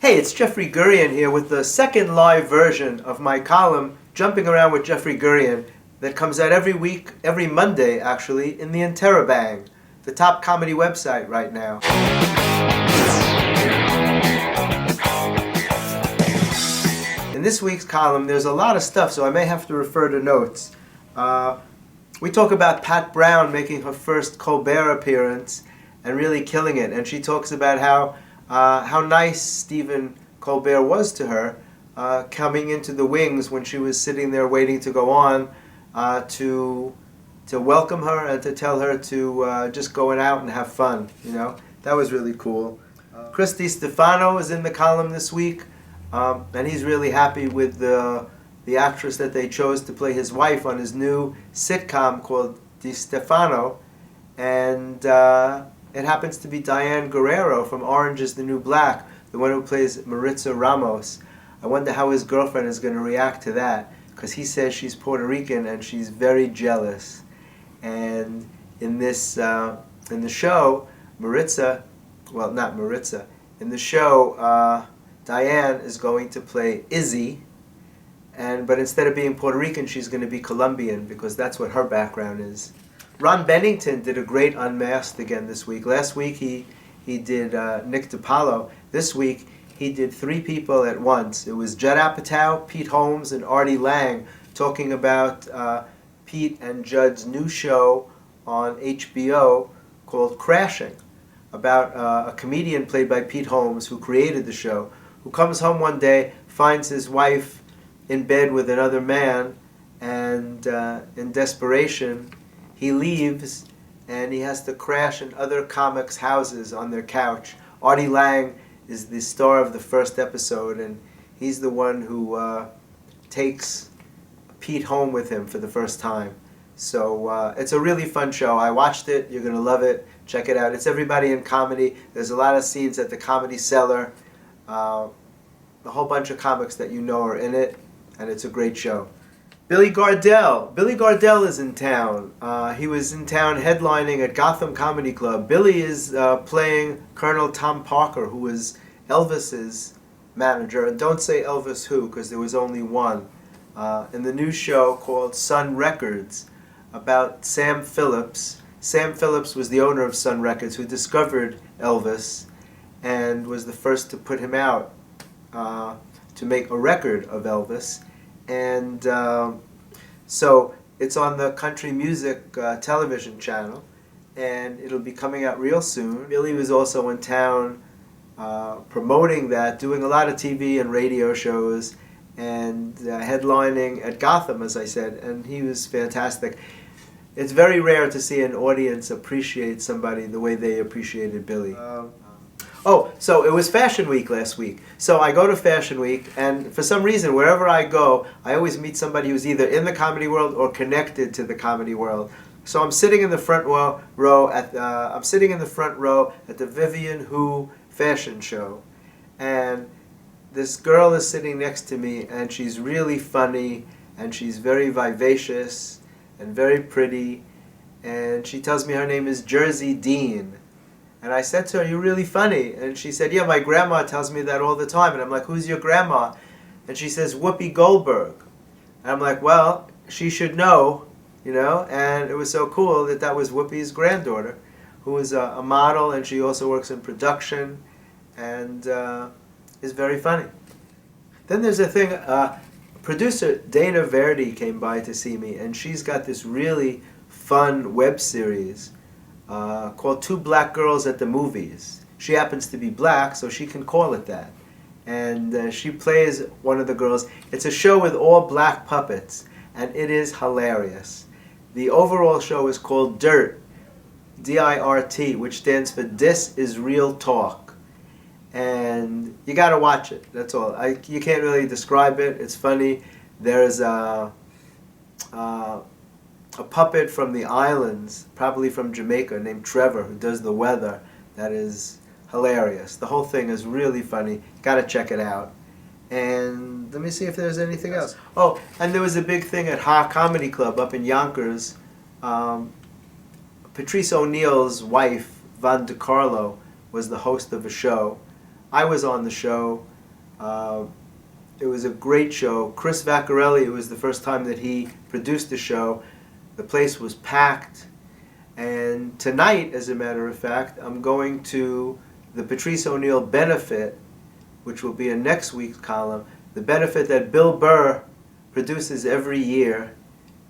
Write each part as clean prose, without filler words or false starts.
Hey, it's Jeffrey Gurian here with the second live version of my column, Jumping Around with Jeffrey Gurian, that comes out every week, every Monday actually, in the Interrobang, the top comedy website right now. In this week's column, there's a lot of stuff, so I may have to refer to notes. We talk about Pat Brown making her first Colbert appearance and really killing it, and she talks about how nice Stephen Colbert was to her, coming into the wings when she was sitting there waiting to go on, to welcome her and to tell her to just go out and have fun. You know, that was really cool. Chris Distefano is in the column this week, and he's really happy with the actress that they chose to play his wife on his new sitcom called Distefano, and it happens to be Diane Guerrero from Orange is the New Black, the one who plays Maritza Ramos. I wonder how his girlfriend is going to react to that, because he says she's Puerto Rican and she's very jealous. And in this, in the show, in the show, Diane is going to play Izzy, but instead of being Puerto Rican, she's going to be Colombian, because that's what her background is. Ron Bennington did a great Unmasked again this week. Last week he did Nick DiPaolo. This week he did three people at once. It was Judd Apatow, Pete Holmes, and Artie Lange talking about Pete and Judd's new show on HBO called Crashing, about a comedian played by Pete Holmes who created the show, who comes home one day, finds his wife in bed with another man, and in desperation he leaves, and he has to crash in other comics' houses on their couch. Artie Lange is the star of the first episode, and he's the one who takes Pete home with him for the first time. So it's a really fun show. I watched it. You're going to love it. Check it out. It's everybody in comedy. There's a lot of scenes at the Comedy Cellar. A whole bunch of comics that you know are in it, and it's a great show. Billy Gardell. Billy Gardell is in town. He was in town headlining at Gotham Comedy Club. Billy is playing Colonel Tom Parker, who was Elvis's manager. And don't say Elvis who, because there was only one. In the new show called Sun Records, about Sam Phillips. Sam Phillips was the owner of Sun Records, who discovered Elvis and was the first to put him out to make a record of Elvis. And so it's on the country music television channel, and it'll be coming out real soon. Billy was also in town promoting that, doing a lot of TV and radio shows, and headlining at Gotham, as I said, and he was fantastic. It's very rare to see an audience appreciate somebody the way they appreciated Billy. So it was Fashion Week last week. So I go to Fashion Week, and for some reason, wherever I go, I always meet somebody who's either in the comedy world or connected to the comedy world. So I'm sitting in the front row at the Vivian Who fashion show, and this girl is sitting next to me, and she's really funny, and she's very vivacious and very pretty, and she tells me her name is Jerzey Dean. And I said to her, "You're really funny." And she said, "Yeah, my grandma tells me that all the time." And I'm like, "Who's your grandma?" And she says, "Whoopi Goldberg." And I'm like, "Well, she should know, you know." And it was so cool that was Whoopi's granddaughter, who is a model, and she also works in production, and is very funny. Then there's a thing, producer Dana Verdi came by to see me, and she's got this really fun web series called Two Black Girls at the Movies. She happens to be black, so she can call it that. And she plays one of the girls. It's a show with all black puppets, and it is hilarious. The overall show is called Dirt, D-I-R-T, which stands for This Is Real Talk. And you got to watch it, that's all. You can't really describe it. It's funny. There's a puppet from the islands, probably from Jamaica, named Trevor, who does the weather. That is hilarious. The whole thing is really funny. Gotta check it out. And let me see if there's anything else. Oh, and there was a big thing at Ha Comedy Club up in Yonkers. Patrice O'Neill's wife, Von DiCarlo, was the host of a show. I was on the show, It was a great show. Chris Vaccarelli, it was the first time that he produced the show. The place was packed. And tonight, as a matter of fact, I'm going to the Patrice O'Neill benefit, which will be in next week's column, the benefit that Bill Burr produces every year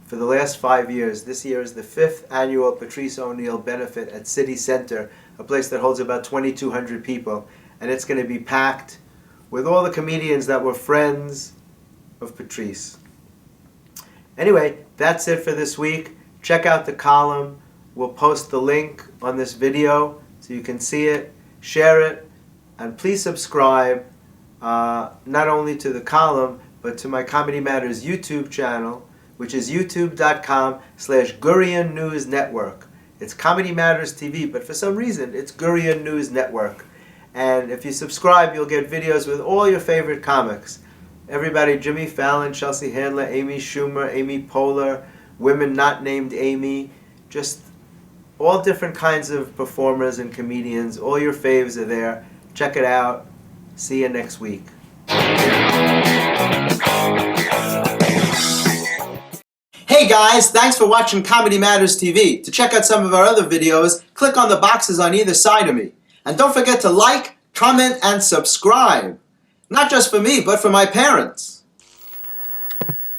for the last 5 years. This year is the 5th annual Patrice O'Neill benefit at City Center, a place that holds about 2,200 people. And it's going to be packed with all the comedians that were friends of Patrice. Anyway, that's it for this week. Check out the column. We'll post the link on this video so you can see it, share it, and please subscribe not only to the column, but to my Comedy Matters YouTube channel, which is youtube.com/Gurian News Network. It's Comedy Matters TV, but for some reason, it's Gurian News Network. And if you subscribe, you'll get videos with all your favorite comics. Everybody, Jimmy Fallon, Chelsea Handler, Amy Schumer, Amy Poehler, women not named Amy, just all different kinds of performers and comedians. All your faves are there. Check it out. See you next week. Hey guys, thanks for watching Comedy Matters TV. To check out some of our other videos, click on the boxes on either side of me. And don't forget to like, comment, and subscribe. Not just for me, but for my parents.